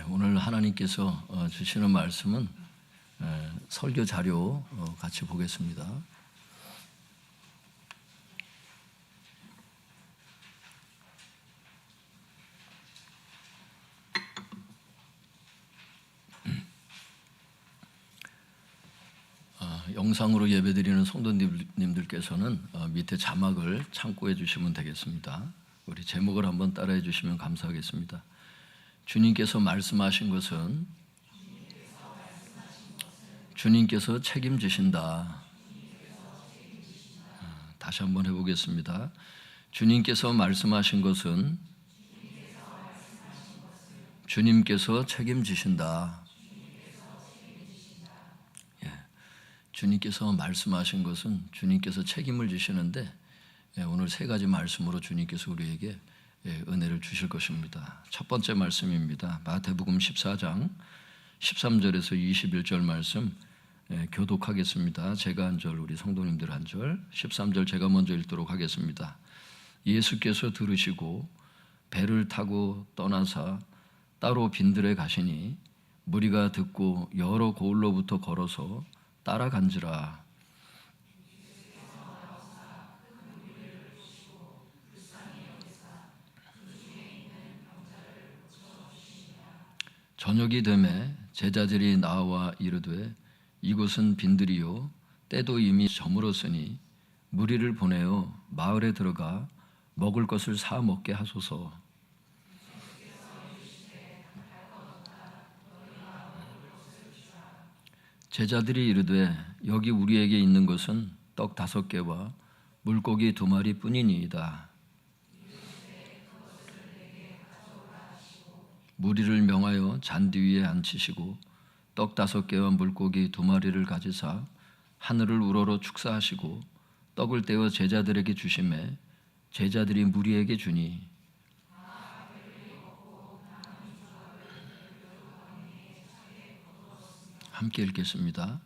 오늘 하나님께서 주시는 말씀은 설교 자료 같이 보겠습니다. 영상으로 예배드리는 성도님들께서는 밑에 자막을 참고해 주시면 되겠습니다. 우리 제목을 한번 따라해 주시면 감사하겠습니다. 주님께서 말씀하신 것은 주님께서 책임지신다. 다시 한번 해보겠습니다. 주님께서 말씀하신 것은 주님께서 책임지신다. 주님께서 말씀하신 것은 주님께서 책임을 지시는데 오늘 세 가지 말씀으로 주님께서 우리에게 은혜를 주실 것입니다. 첫 번째 말씀입니다. 마태복음 14장 13절에서 21절 말씀 교독하겠습니다. 제가 한 절, 우리 성도님들 한 절. 13절 제가 먼저 읽도록 하겠습니다. 예수께서 들으시고 배를 타고 떠나사 따로 빈들에 가시니 무리가 듣고 여러 고을로부터 걸어서 따라간지라. 저녁이 되매 제자들이 나와 이르되 이곳은 빈들이요 때도 이미 저물었으니 무리를 보내어 마을에 들어가 먹을 것을 사 먹게 하소서. 제자들이 이르되 여기 우리에게 있는 것은 떡 5개와 물고기 2마리 뿐이니이다. 무리를 명하여 잔디 위에 앉히시고 떡 5개와 물고기 2마리를 가지사 하늘을 우러러 축사하시고 떡을 떼어 제자들에게 주시매 제자들이 무리에게 주니 함께 읽겠습니다.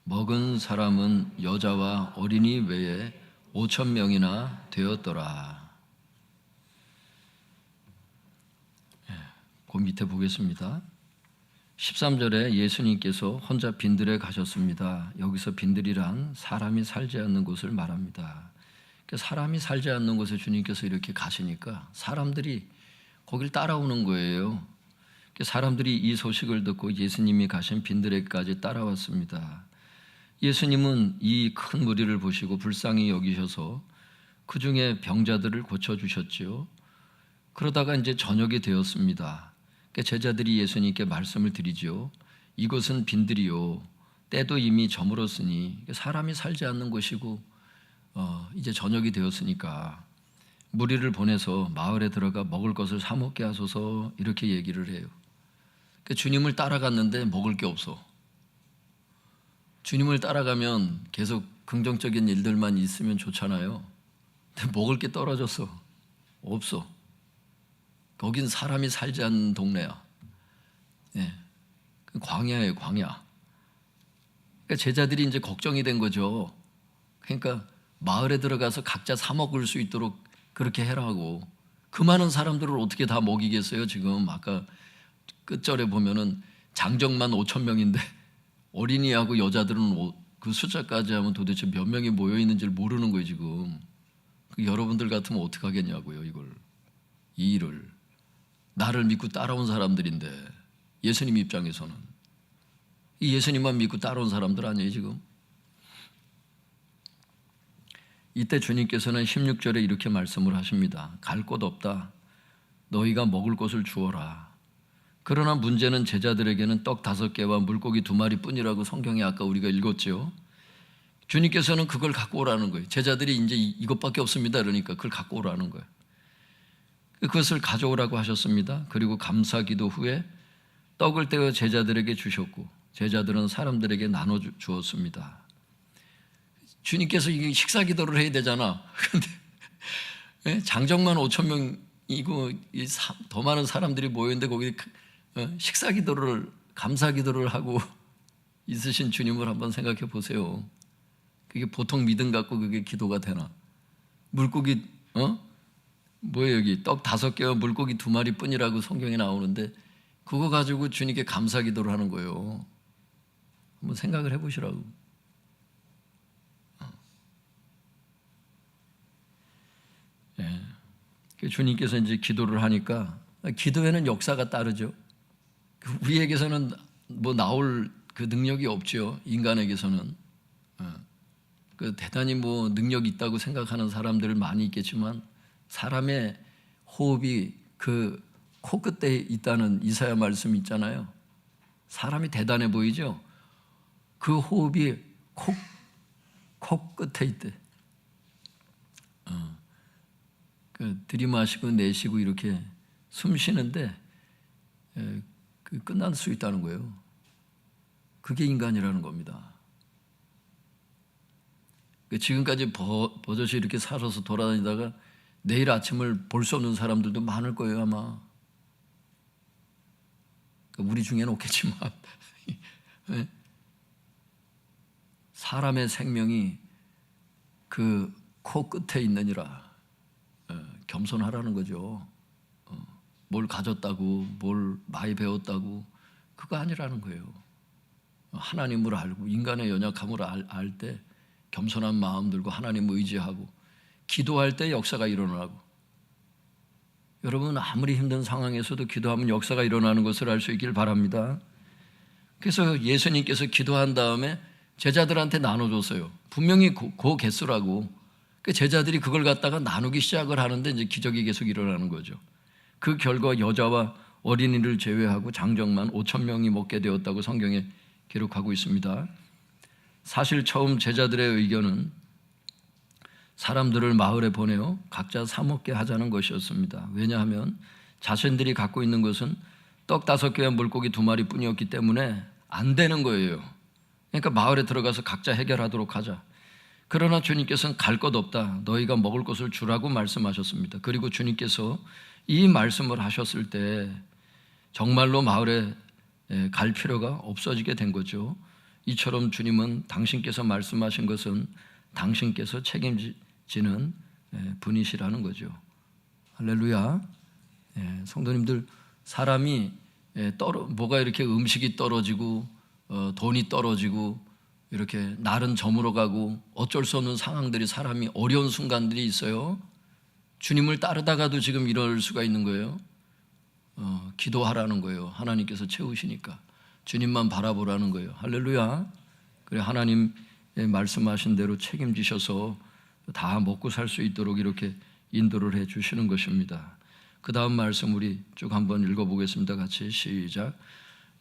먹은 사람은 여자와 어린이 외에 5,000명이나 되었더라. 그 밑에 보겠습니다. 13절에 예수님께서 혼자 빈들에 가셨습니다. 여기서 빈들이란 사람이 살지 않는 곳을 말합니다. 사람이 살지 않는 곳에 주님께서 이렇게 가시니까 사람들이 거길 따라오는 거예요. 사람들이 이 소식을 듣고 예수님이 가신 빈들에까지 따라왔습니다. 예수님은 이 큰 무리를 보시고 불쌍히 여기셔서 그 중에 병자들을 고쳐주셨지요. 그러다가 이제 저녁이 되었습니다. 제자들이 예수님께 말씀을 드리지요. 이곳은 빈들이요 때도 이미 저물었으니 사람이 살지 않는 곳이고 이제 저녁이 되었으니까 무리를 보내서 마을에 들어가 먹을 것을 사 먹게 하소서 이렇게 얘기를 해요. 주님을 따라갔는데 먹을 게 없어. 주님을 따라가면 계속 긍정적인 일들만 있으면 좋잖아요. 근데 먹을 게 떨어졌어. 없어. 거긴 사람이 살지 않는 동네야. 광야예요, 광야. 그러니까 제자들이 이제 걱정이 된 거죠. 그러니까 마을에 들어가서 각자 사 먹을 수 있도록 그렇게 해라고. 그 많은 사람들을 어떻게 다 먹이겠어요? 지금 아까 끝절에 보면은 장정만 5,000명인데 어린이하고 여자들은 그 숫자까지 하면 도대체 몇 명이 모여 있는지를 모르는 거예요, 지금. 여러분들 같으면 어떻게 하겠냐고요, 이 일을. 나를 믿고 따라온 사람들인데 예수님 입장에서는 이 예수님만 믿고 따라온 사람들 아니에요, 지금. 이때 주님께서는 16절에 이렇게 말씀을 하십니다. 갈 곳 없다. 너희가 먹을 것을 주어라. 그러나 문제는 제자들에게는 떡 5개와 물고기 2마리 뿐이라고 성경에 아까 우리가 읽었죠. 주님께서는 그걸 갖고 오라는 거예요. 제자들이 이제 이것밖에 없습니다. 그러니까 그걸 갖고 오라는 거예요. 그것을 가져오라고 하셨습니다. 그리고 감사기도 후에 떡을 떼어 제자들에게 주셨고 제자들은 사람들에게 나눠 주었습니다. 주님께서 이게 식사 기도를 해야 되잖아. 근데 장정만 5,000명이고 더 많은 사람들이 모였는데 거기 식사 기도를, 감사 기도를 하고 있으신 주님을 한번 생각해 보세요. 그게 보통 믿음 갖고 그게 기도가 되나? 물고기 뭐예요 여기 떡 5개와 물고기 2마리 뿐이라고 성경에 나오는데 그거 가지고 주님께 감사 기도를 하는 거예요. 한번 생각을 해보시라고. 예. 주님께서 이제 기도를 하니까 기도에는 역사가 따르죠. 우리에게서는 뭐 나올 그 능력이 없죠. 인간에게서는. 그 대단히 뭐 능력이 있다고 생각하는 사람들 많이 있겠지만 사람의 호흡이 그 코끝에 있다는 이사야 말씀이 있잖아요. 사람이 대단해 보이죠? 그 호흡이 코끝에 있대. 그 들이마시고 내쉬고 이렇게 숨 쉬는데 끝날 수 있다는 거예요. 그게 인간이라는 겁니다. 지금까지 버젓이 이렇게 살아서 돌아다니다가 내일 아침을 볼 수 없는 사람들도 많을 거예요, 아마. 우리 중에는 없겠지만 사람의 생명이 그 코끝에 있느니라. 겸손하라는 거죠. 뭘 가졌다고, 뭘 많이 배웠다고 그거 아니라는 거예요. 하나님을 알고 인간의 연약함을 알 때 겸손한 마음 들고 하나님을 의지하고 기도할 때 역사가 일어나고, 여러분 아무리 힘든 상황에서도 기도하면 역사가 일어나는 것을 알 수 있길 바랍니다. 그래서 예수님께서 기도한 다음에 제자들한테 나눠줬어요. 분명히 그 개수라고. 그 제자들이 그걸 갖다가 나누기 시작을 하는데 이제 기적이 계속 일어나는 거죠. 그 결과 여자와 어린이를 제외하고 장정만 5천 명이 먹게 되었다고 성경에 기록하고 있습니다. 사실 처음 제자들의 의견은 사람들을 마을에 보내어 각자 사 먹게 하자는 것이었습니다. 왜냐하면 자신들이 갖고 있는 것은 떡 5개와 물고기 2마리 뿐이었기 때문에 안 되는 거예요. 그러니까 마을에 들어가서 각자 해결하도록 하자. 그러나 주님께서는 갈 것 없다. 너희가 먹을 것을 주라고 말씀하셨습니다. 그리고 주님께서 이 말씀을 하셨을 때 정말로 마을에 갈 필요가 없어지게 된 거죠. 이처럼 주님은 당신께서 말씀하신 것은 당신께서 책임지는 분이시라는 거죠. 할렐루야. 성도님들, 사람이 뭐가 이렇게 음식이 떨어지고 돈이 떨어지고 이렇게 날은 저물어 가고 어쩔 수 없는 상황들이, 사람이 어려운 순간들이 있어요. 주님을 따르다가도 지금 이럴 수가 있는 거예요. 기도하라는 거예요. 하나님께서 채우시니까 주님만 바라보라는 거예요. 할렐루야. 그래, 하나님 말씀하신 대로 책임지셔서 다 먹고 살 수 있도록 이렇게 인도를 해 주시는 것입니다. 그 다음 말씀 우리 쭉 한번 읽어보겠습니다. 같이 시작.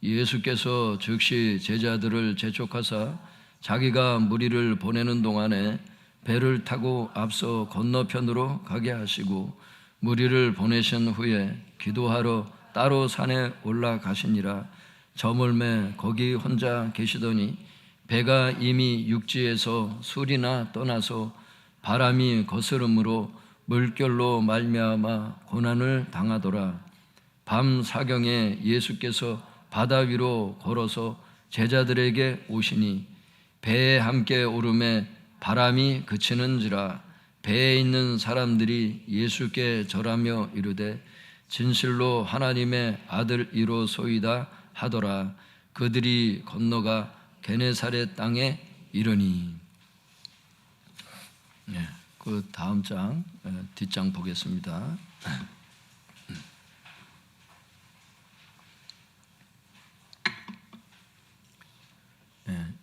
예수께서 즉시 제자들을 재촉하사 자기가 무리를 보내는 동안에 배를 타고 앞서 건너편으로 가게 하시고 무리를 보내신 후에 기도하러 따로 산에 올라가시니라. 저물매 거기 혼자 계시더니 배가 이미 육지에서 술이나 떠나서 바람이 거스름으로 물결로 말미암아 고난을 당하더라. 밤 사경에 예수께서 바다 위로 걸어서 제자들에게 오시니 배에 함께 오름에 바람이 그치는지라. 배에 있는 사람들이 예수께 절하며 이르되 진실로 하나님의 아들이로소이다 하더라. 그들이 건너가 게네사렛 땅에 이르니. 그 다음 장, 뒷장 보겠습니다.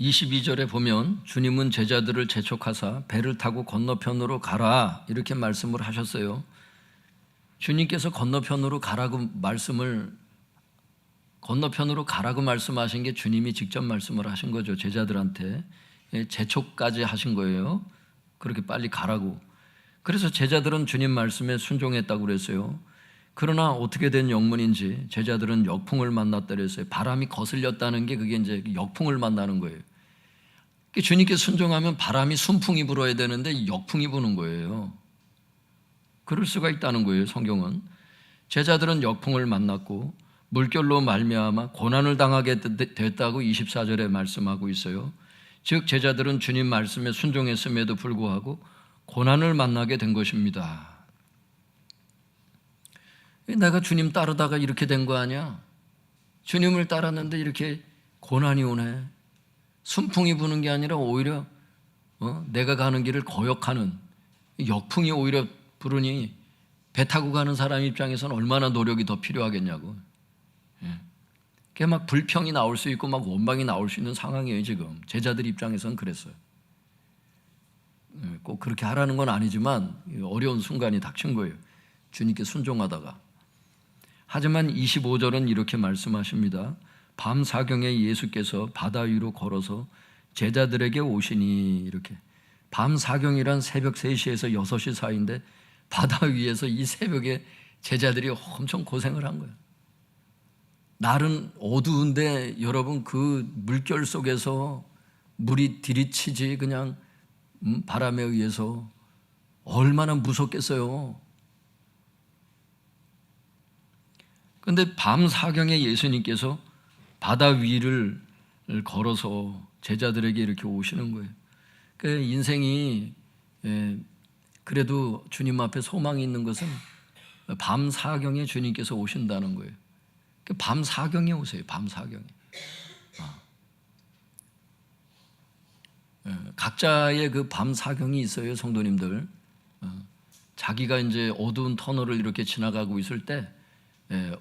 22절에 보면 주님은 제자들을 재촉하사 배를 타고 건너편으로 가라 이렇게 말씀을 하셨어요. 주님께서 건너편으로 가라고 말씀하신 게 주님이 직접 말씀을 하신 거죠. 제자들한테 재촉까지 하신 거예요. 그렇게 빨리 가라고. 그래서 제자들은 주님 말씀에 순종했다고 그랬어요. 그러나 어떻게 된 영문인지 제자들은 역풍을 만났다 그랬어요. 바람이 거슬렸다는 게 그게 이제 역풍을 만나는 거예요. 주님께 순종하면 바람이 순풍이 불어야 되는데 역풍이 부는 거예요. 그럴 수가 있다는 거예요. 성경은 제자들은 역풍을 만났고 물결로 말미암아 고난을 당하게 됐다고 24절에 말씀하고 있어요. 즉 제자들은 주님 말씀에 순종했음에도 불구하고 고난을 만나게 된 것입니다. 내가 주님 따르다가 이렇게 된 거 아니야? 주님을 따랐는데 이렇게 고난이 오네. 순풍이 부는 게 아니라 오히려 내가 가는 길을 거역하는 역풍이 오히려 부르니 배 타고 가는 사람 입장에서는 얼마나 노력이 더 필요하겠냐고. 그게 막 불평이 나올 수 있고 막 원망이 나올 수 있는 상황이에요. 지금 제자들 입장에서는 그랬어요. 꼭 그렇게 하라는 건 아니지만 어려운 순간이 닥친 거예요. 주님께 순종하다가. 하지만 25절은 이렇게 말씀하십니다. 밤 사경에 예수께서 바다 위로 걸어서 제자들에게 오시니, 이렇게. 밤 사경이란 새벽 3시에서 6시 사이인데 바다 위에서 이 새벽에 제자들이 엄청 고생을 한 거예요. 날은 어두운데 여러분 그 물결 속에서 물이 들이치지 그냥 바람에 의해서 얼마나 무섭겠어요. 그런데 밤 사경에 예수님께서 바다 위를 걸어서 제자들에게 이렇게 오시는 거예요. 그 인생이 그래도 주님 앞에 소망이 있는 것은 밤 사경에 주님께서 오신다는 거예요. 밤 사경에 오세요. 밤 사경에. 각자의 그 밤 사경이 있어요, 성도님들. 자기가 이제 어두운 터널을 이렇게 지나가고 있을 때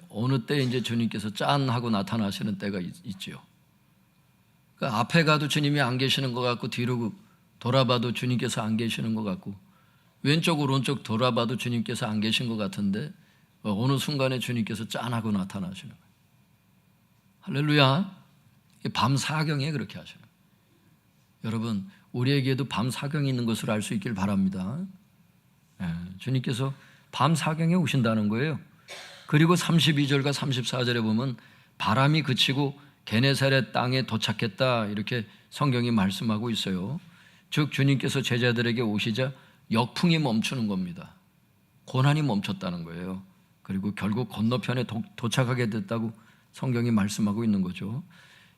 어느 때 이제 주님께서 짠 하고 나타나시는 때가 있죠. 그러니까 앞에 가도 주님이 안 계시는 것 같고 뒤로 돌아봐도 주님께서 안 계시는 것 같고 왼쪽 오른쪽 돌아봐도 주님께서 안 계신 것 같은데 어느 순간에 주님께서 짠 하고 나타나시는 거예요. 할렐루야. 밤 사경에 그렇게 하시는 거예요. 여러분 우리에게도 밤 사경이 있는 것을 알 수 있길 바랍니다. 주님께서 밤 사경에 오신다는 거예요. 그리고 32절과 34절에 보면 바람이 그치고 게네사렛 땅에 도착했다, 이렇게 성경이 말씀하고 있어요. 즉 주님께서 제자들에게 오시자 역풍이 멈추는 겁니다. 고난이 멈췄다는 거예요. 그리고 결국 건너편에 도착하게 됐다고 성경이 말씀하고 있는 거죠.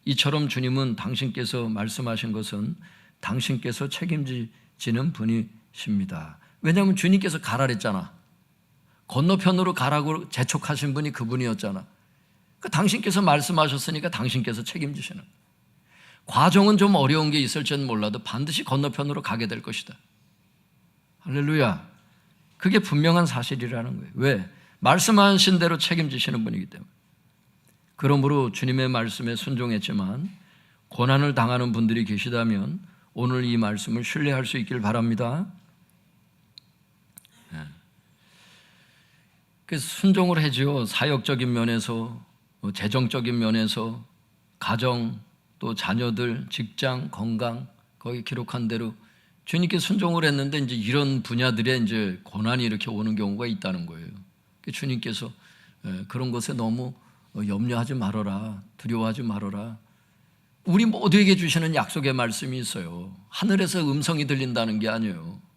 이처럼 주님은 당신께서 말씀하신 것은 당신께서 책임지시는 분이십니다. 왜냐하면 주님께서 가라 그랬잖아. 건너편으로 가라고 재촉하신 분이 그분이었잖아. 그러니까 당신께서 말씀하셨으니까 당신께서 책임지시는. 과정은 좀 어려운 게 있을지는 몰라도 반드시 건너편으로 가게 될 것이다. 할렐루야. 그게 분명한 사실이라는 거예요. 왜? 말씀하신 대로 책임지시는 분이기 때문에. 그러므로 주님의 말씀에 순종했지만 고난을 당하는 분들이 계시다면 오늘 이 말씀을 신뢰할 수 있길 바랍니다. 그래서 순종을 해지요. 사역적인 면에서, 재정적인 면에서, 가정, 또 자녀들, 직장, 건강, 거기 기록한 대로 주님께 순종을 했는데 이제 이런 분야들에 이제 고난이 이렇게 오는 경우가 있다는 거예요. 주님께서 그런 것에 너무 염려하지 말아라, 두려워하지 말아라. 우리 모두에게 주시는 약속의 말씀이 있어요. 하늘에서 음성이 들린다는 게 아니에요.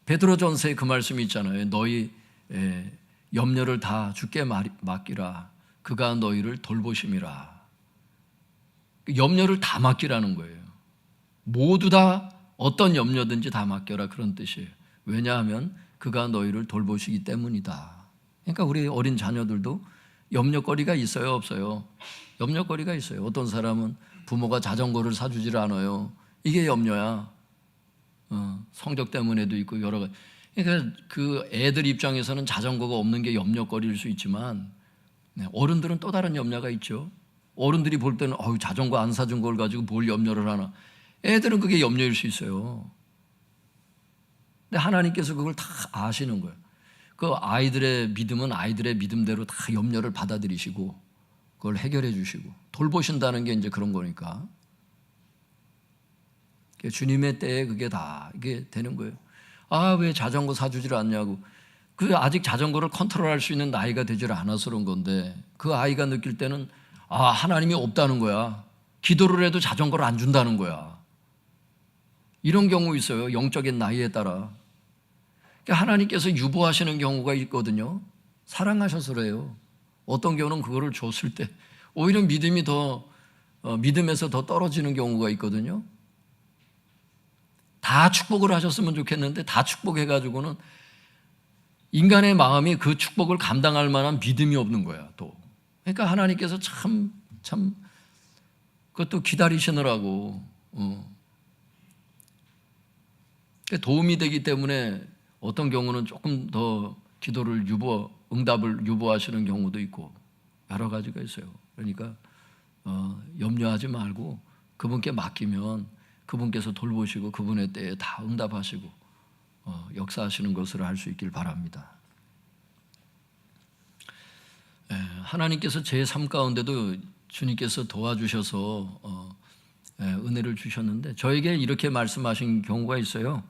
베드로전서에 그 말씀이 있잖아요. 너희 염려를 다 주께 맡기라. 그가 너희를 돌보심이라. 염려를 다 맡기라는 거예요. 모두 다 어떤 염려든지 다 맡겨라, 그런 뜻이에요. 왜냐하면 그가 너희를 돌보시기 때문이다. 그러니까 우리 어린 자녀들도 염려거리가 있어요, 없어요? 염려거리가 있어요. 어떤 사람은 부모가 자전거를 사주질 않아요. 이게 염려야. 성적 때문에도 있고 여러 가지. 그러니까 그 애들 입장에서는 자전거가 없는 게 염려거리일 수 있지만 어른들은 또 다른 염려가 있죠. 어른들이 볼 때는 자전거 안 사준 걸 가지고 뭘 염려를 하나. 애들은 그게 염려일 수 있어요. 근데 하나님께서 그걸 다 아시는 거예요. 그 아이들의 믿음은 아이들의 믿음대로 다 염려를 받아들이시고 그걸 해결해 주시고 돌보신다는 게 이제 그런 거니까. 주님의 때에 그게 다 이게 되는 거예요. 왜 자전거 사주질 않냐고. 그 아직 자전거를 컨트롤할 수 있는 나이가 되질 않아서 그런 건데 그 아이가 느낄 때는 하나님이 없다는 거야. 기도를 해도 자전거를 안 준다는 거야. 이런 경우 있어요. 영적인 나이에 따라. 하나님께서 유보하시는 경우가 있거든요. 사랑하셔서 그래요. 어떤 경우는 그거를 줬을 때 오히려 믿음에서 더 떨어지는 경우가 있거든요. 다 축복을 하셨으면 좋겠는데 다 축복해가지고는 인간의 마음이 그 축복을 감당할 만한 믿음이 없는 거야. 또 그러니까 하나님께서 참 그것도 기다리시느라고 도움이 되기 때문에 어떤 경우는 조금 더 기도를 응답을 유보하시는 경우도 있고 여러 가지가 있어요. 그러니까 염려하지 말고 그분께 맡기면 그분께서 돌보시고 그분의 때에 다 응답하시고 역사하시는 것을 알 수 있길 바랍니다. 하나님께서 제 삶 가운데도 주님께서 도와주셔서 은혜를 주셨는데 저에게 이렇게 말씀하신 경우가 있어요.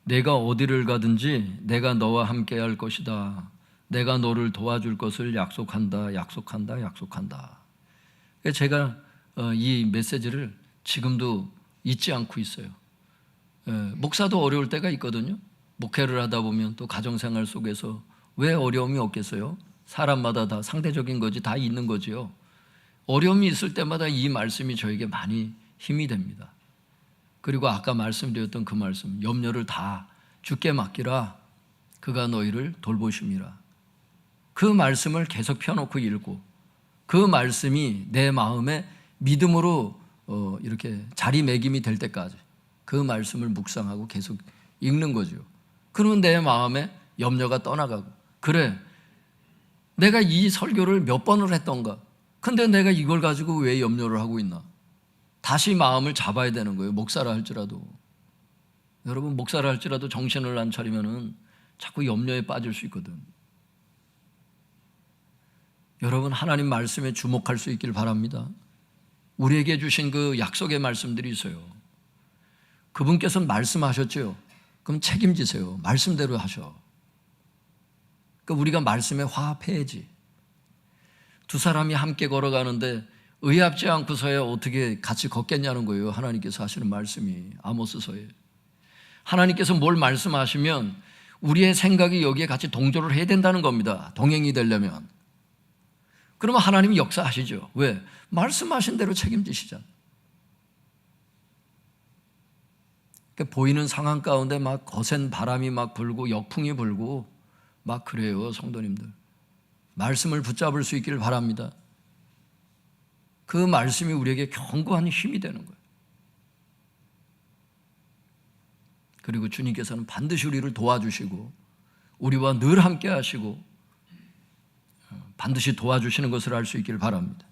내가 어디를 가든지 내가 너와 함께 할 것이다. 내가 너를 도와줄 것을 약속한다. 약속한다. 약속한다. 제가 이 메시지를 지금도 잊지 않고 있어요. 목사도 어려울 때가 있거든요. 목회를 하다 보면 또 가정생활 속에서 왜 어려움이 없겠어요? 사람마다 다 상대적인 거지 다 있는 거지요. 어려움이 있을 때마다 이 말씀이 저에게 많이 힘이 됩니다. 그리고 아까 말씀드렸던 그 말씀, 염려를 다 주께 맡기라. 그가 너희를 돌보심이라. 그 말씀을 계속 펴놓고 읽고 그 말씀이 내 마음에 믿음으로 이렇게 자리매김이 될 때까지 그 말씀을 묵상하고 계속 읽는 거죠. 그러면 내 마음에 염려가 떠나가고, 그래, 내가 이 설교를 몇 번을 했던가, 근데 내가 이걸 가지고 왜 염려를 하고 있나, 다시 마음을 잡아야 되는 거예요. 목사라 할지라도. 여러분, 목사라 할지라도 정신을 안 차리면은 자꾸 염려에 빠질 수 있거든. 여러분, 하나님 말씀에 주목할 수 있길 바랍니다. 우리에게 주신 그 약속의 말씀들이 있어요. 그분께서는 말씀하셨죠. 그럼 책임지세요. 말씀대로 하셔. 그러니까 우리가 말씀에 화합해야지. 두 사람이 함께 걸어가는데 의합지 않고서야 어떻게 같이 걷겠냐는 거예요. 하나님께서 하시는 말씀이 아모스서에. 하나님께서 뭘 말씀하시면 우리의 생각이 여기에 같이 동조를 해야 된다는 겁니다. 동행이 되려면. 그러면 하나님이 역사하시죠. 왜? 말씀하신 대로 책임지시잖아요. 그러니까 보이는 상황 가운데 막 거센 바람이 막 불고 역풍이 불고 막 그래요. 성도님들, 말씀을 붙잡을 수 있기를 바랍니다. 그 말씀이 우리에게 견고한 힘이 되는 거예요. 그리고 주님께서는 반드시 우리를 도와주시고 우리와 늘 함께 하시고 반드시 도와주시는 것을 알 수 있기를 바랍니다.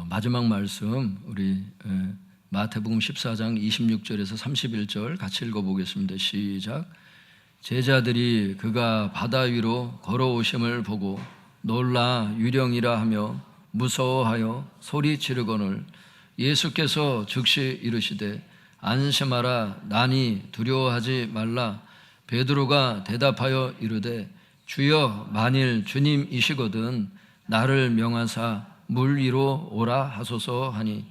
마지막 말씀 우리 마태복음 14장 26절에서 31절 같이 읽어보겠습니다. 시작. 제자들이 그가 바다 위로 걸어오심을 보고 놀라 유령이라 하며 무서워하여 소리 지르거늘 예수께서 즉시 이르시되 안심하라 나니 두려워하지 말라. 베드로가 대답하여 이르되 주여 만일 주님이시거든 나를 명하사 물 위로 오라 하소서 하니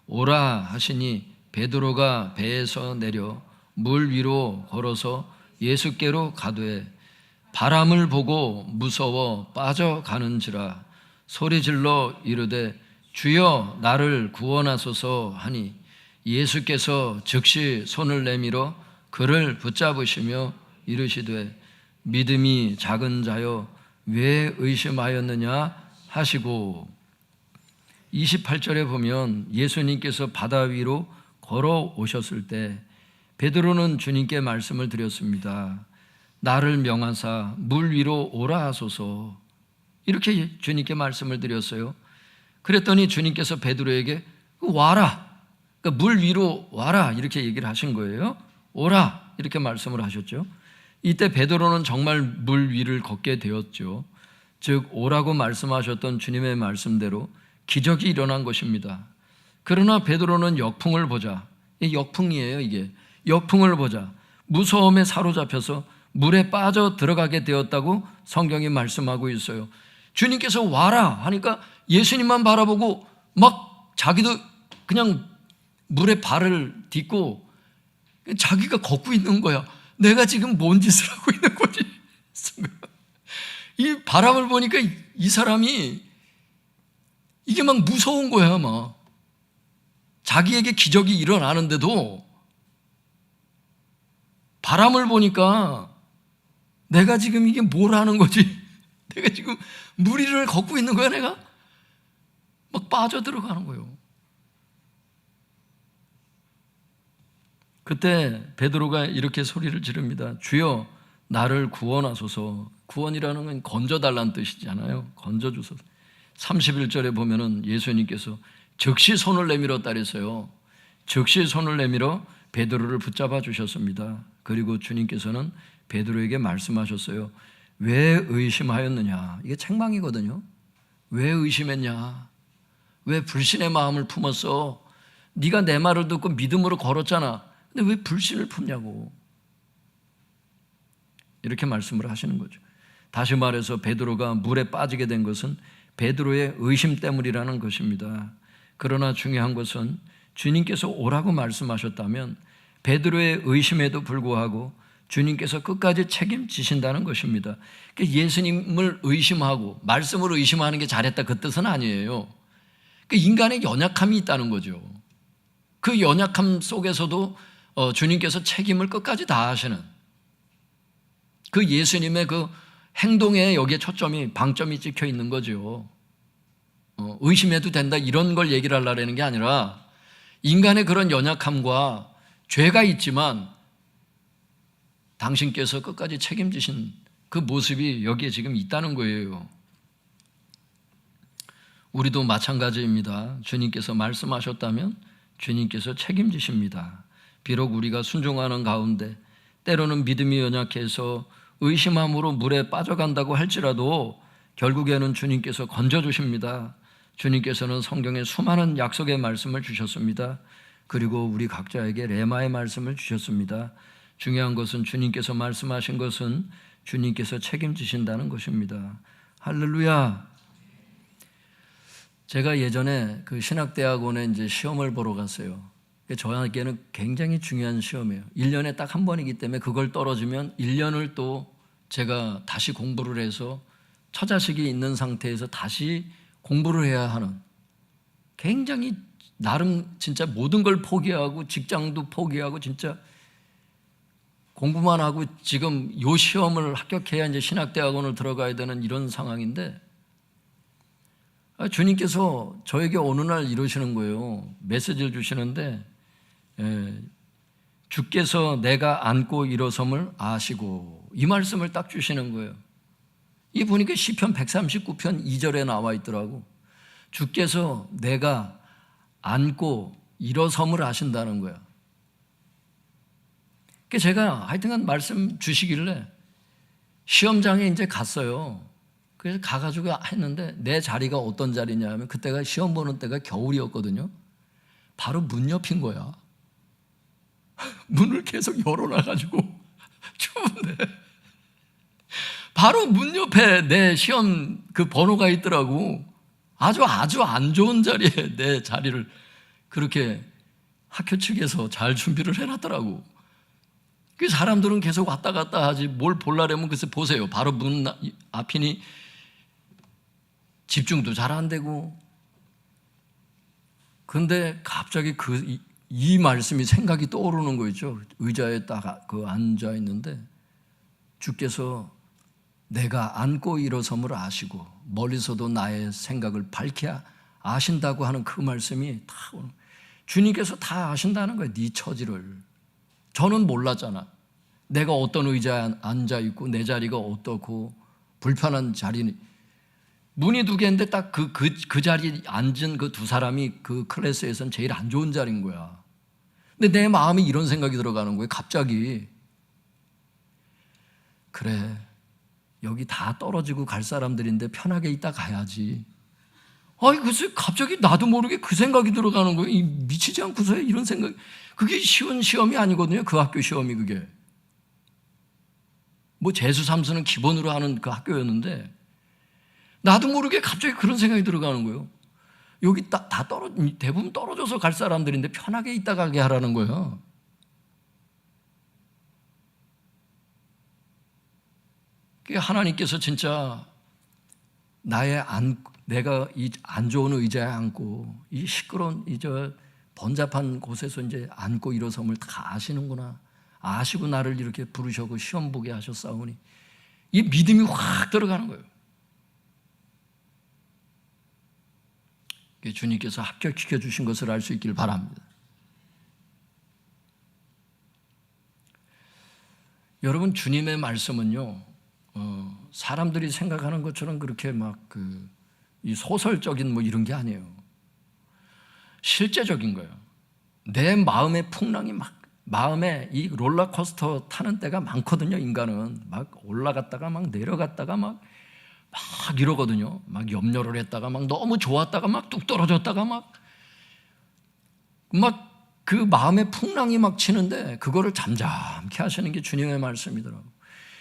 오라 하시니 베드로가 배에서 내려 물 위로 걸어서 예수께로 가되 바람을 보고 무서워 빠져가는지라 소리질러 이르되 주여 나를 구원하소서 하니 예수께서 즉시 손을 내밀어 그를 붙잡으시며 이르시되 믿음이 작은 자여 왜 의심하였느냐 하시고 28절에 보면 예수님께서 바다 위로 걸어오셨을 때 베드로는 주님께 말씀을 드렸습니다. 나를 명하사 물 위로 오라 하소서. 이렇게 주님께 말씀을 드렸어요. 그랬더니 주님께서 베드로에게 와라, 그러니까 물 위로 와라 이렇게 얘기를 하신 거예요. 오라 이렇게 말씀을 하셨죠. 이때 베드로는 정말 물 위를 걷게 되었죠. 즉 오라고 말씀하셨던 주님의 말씀대로 기적이 일어난 것입니다. 그러나 베드로는 역풍을 보자, 이 역풍이에요. 이게 역풍을 보자 무서움에 사로잡혀서 물에 빠져 들어가게 되었다고 성경이 말씀하고 있어요. 주님께서 와라 하니까 예수님만 바라보고 막 자기도 그냥 물에 발을 딛고 자기가 걷고 있는 거야. 내가 지금 뭔 짓을 하고 있는 거지? 이 바람을 보니까 이 사람이 이게 막 무서운 거야. 막 자기에게 기적이 일어나는데도 바람을 보니까 내가 지금 이게 뭘 하는 거지? 내가 지금 물 위를 걷고 있는 거야, 내가? 막 빠져들어가는 거예요. 그때 베드로가 이렇게 소리를 지릅니다. 주여, 나를 구원하소서. 구원이라는 건 건져달라는 뜻이잖아요. 건져주소서. 31절에 보면은 예수님께서 즉시 손을 내밀었다 그랬어요. 즉시 손을 내밀어 베드로를 붙잡아 주셨습니다. 그리고 주님께서는 베드로에게 말씀하셨어요. 왜 의심하였느냐? 이게 책망이거든요. 왜 의심했냐? 왜 불신의 마음을 품었어? 네가 내 말을 듣고 믿음으로 걸었잖아. 근데 왜 불신을 품냐고. 이렇게 말씀을 하시는 거죠. 다시 말해서 베드로가 물에 빠지게 된 것은 베드로의 의심 때문이라는 것입니다. 그러나 중요한 것은 주님께서 오라고 말씀하셨다면 베드로의 의심에도 불구하고 주님께서 끝까지 책임지신다는 것입니다. 그러니까 예수님을 의심하고 말씀으로 의심하는 게 잘했다 그 뜻은 아니에요. 그러니까 인간의 연약함이 있다는 거죠. 그 연약함 속에서도 주님께서 책임을 끝까지 다하시는 그 예수님의 그 행동에 여기에 초점이 방점이 찍혀 있는 거죠. 의심해도 된다 이런 걸 얘기를 하려는 게 아니라 인간의 그런 연약함과 죄가 있지만 당신께서 끝까지 책임지신 그 모습이 여기에 지금 있다는 거예요. 우리도 마찬가지입니다. 주님께서 말씀하셨다면 주님께서 책임지십니다. 비록 우리가 순종하는 가운데 때로는 믿음이 연약해서 의심함으로 물에 빠져간다고 할지라도 결국에는 주님께서 건져주십니다. 주님께서는 성경에 수많은 약속의 말씀을 주셨습니다. 그리고 우리 각자에게 레마의 말씀을 주셨습니다. 중요한 것은 주님께서 말씀하신 것은 주님께서 책임지신다는 것입니다. 할렐루야. 제가 예전에 그 신학대학원에 이제 시험을 보러 갔어요. 저에게는 굉장히 중요한 시험이에요. 1년에 딱 한 번이기 때문에 그걸 떨어지면 1년을 또 제가 다시 공부를 해서 처자식이 있는 상태에서 다시 공부를 해야 하는 굉장히 나름 진짜 모든 걸 포기하고 직장도 포기하고 진짜 공부만 하고 지금 요 시험을 합격해야 이제 신학대학원을 들어가야 되는 이런 상황인데 주님께서 저에게 어느 날 이러시는 거예요. 메시지를 주시는데 주께서 내가 안고 일어섬을 아시고 이 말씀을 딱 주시는 거예요. 이 보니까 시편 139편 2절에 나와 있더라고. 주께서 내가 안고 일어섬을 아신다는 거야. 그래서 제가 하여튼간 말씀 주시길래 시험장에 이제 갔어요. 그래서 가가지고 했는데 내 자리가 어떤 자리냐 하면 그때가 시험 보는 때가 겨울이었거든요. 바로 문 옆인 거야. 문을 계속 열어놔가지고 추운데 바로 문 옆에 내 시험 그 번호가 있더라고. 아주 안 좋은 자리에 내 자리를 그렇게 학교 측에서 잘 준비를 해놨더라고. 그 사람들은 계속 왔다 갔다 하지 뭘 보려면 글쎄 보세요. 바로 문 앞이니 집중도 잘 안 되고. 근데 갑자기 이 말씀이 생각이 떠오르는 거 있죠. 의자에 딱 앉아 있는데 주께서 내가 안고 일어섬을 아시고 멀리서도 나의 생각을 밝히 아신다고 하는 그 말씀이 다 주님께서 다 아신다는 거예요. 네 처지를. 저는 몰랐잖아. 내가 어떤 의자에 앉아 있고 내 자리가 어떻고 불편한 자리. 문이 두 개인데 딱 그 자리에 앉은 그 두 사람이 그 클래스에서는 제일 안 좋은 자리인 거야. 근데 내 마음에 이런 생각이 들어가는 거예요. 갑자기. 그래. 여기 다 떨어지고 갈 사람들인데 편하게 있다 가야지. 아니, 글쎄, 갑자기 나도 모르게 그 생각이 들어가는 거예요. 미치지 않고서 이런 생각. 그게 쉬운 시험이 아니거든요. 그 학교 시험이 그게. 뭐 재수 삼수는 기본으로 하는 그 학교였는데 나도 모르게 갑자기 그런 생각이 들어가는 거예요. 여기 대부분 떨어져서 갈 사람들인데 편하게 있다 가게 하라는 거예요. 하나님께서 진짜 내가 이 안 좋은 의자에 앉고 이 시끄러운 번잡한 곳에서 이제 앉고 일어섬을 다 아시는구나. 아시고 나를 이렇게 부르셔고 시험 보게 하셨사오니 이 믿음이 확 들어가는 거예요. 주님께서 합격시켜 주신 것을 알 수 있길 바랍니다. 여러분, 주님의 말씀은요, 사람들이 생각하는 것처럼 그렇게 막 이 소설적인 뭐 이런 게 아니에요. 실제적인 거예요. 내 마음의 풍랑이 막, 마음에 이 롤러코스터 타는 때가 많거든요. 인간은 막 올라갔다가 막 내려갔다가 막 이러거든요. 막 염려를 했다가 막 너무 좋았다가 막 뚝 떨어졌다가 막 그 마음의 풍랑이 막 치는데 그거를 잠잠케 하시는 게 주님의 말씀이더라고요.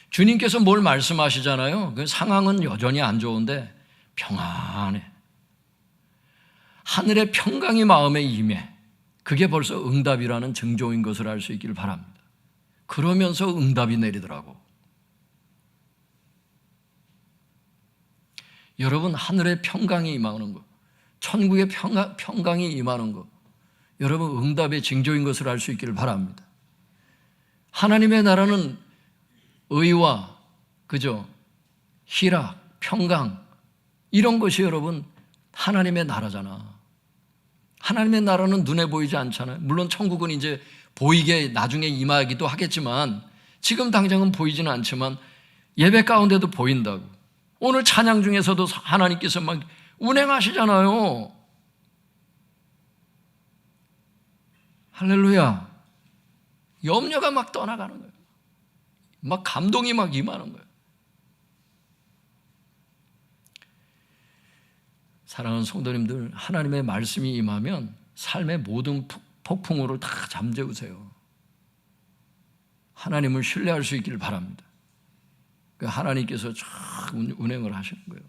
주님께서 뭘 말씀하시잖아요. 그 상황은 여전히 안 좋은데 평안해. 하늘의 평강이 마음에 임해. 그게 벌써 응답이라는 증조인 것을 알 수 있기를 바랍니다. 그러면서 응답이 내리더라고. 여러분, 하늘의 평강이 임하는 것, 천국의 평강이 임하는 것, 여러분 응답의 징조인 것을 알 수 있기를 바랍니다. 하나님의 나라는 의와 희락, 평강 이런 것이 여러분 하나님의 나라잖아. 하나님의 나라는 눈에 보이지 않잖아요. 물론 천국은 이제 보이게 나중에 임하기도 하겠지만 지금 당장은 보이지는 않지만 예배 가운데도 보인다고. 오늘 찬양 중에서도 하나님께서 막 운행하시잖아요. 할렐루야. 염려가 막 떠나가는 거예요. 막 감동이 막 임하는 거예요. 사랑하는 성도님들, 하나님의 말씀이 임하면 삶의 모든 폭풍우를 다 잠재우세요. 하나님을 신뢰할 수 있기를 바랍니다. 하나님께서 쫙 운행을 하시는 거예요.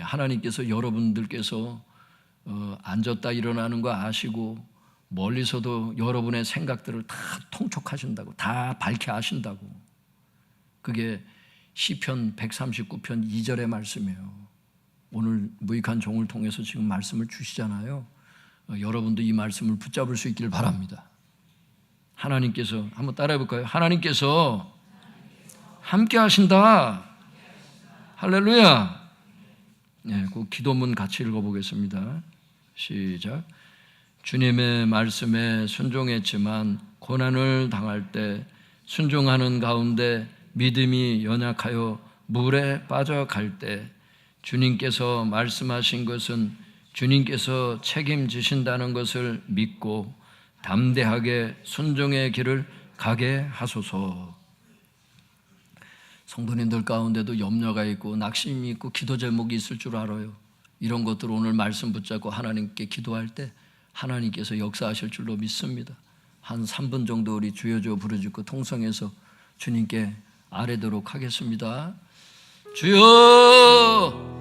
하나님께서 여러분들께서 앉았다 일어나는 거 아시고 멀리서도 여러분의 생각들을 다 통촉하신다고, 다 밝게 아신다고. 그게 시편 139편 2절의 말씀이에요. 오늘 무익한 종을 통해서 지금 말씀을 주시잖아요. 여러분도 이 말씀을 붙잡을 수 있기를 바랍니다. 하나님께서, 한번 따라해 볼까요? 하나님께서 함께 하신다. 할렐루야. 네, 그 기도문 같이 읽어보겠습니다. 시작. 주님의 말씀에 순종했지만 고난을 당할 때 순종하는 가운데 믿음이 연약하여 물에 빠져갈 때 주님께서 말씀하신 것은 주님께서 책임지신다는 것을 믿고 담대하게 순종의 길을 가게 하소서. 성도님들 가운데도 염려가 있고 낙심이 있고 기도 제목이 있을 줄 알아요. 이런 것들 오늘 말씀 붙잡고 하나님께 기도할 때 하나님께서 역사하실 줄로 믿습니다. 한 3분 정도 우리 주여 부르짖고 통성해서 주님께 아뢰도록 하겠습니다. 주여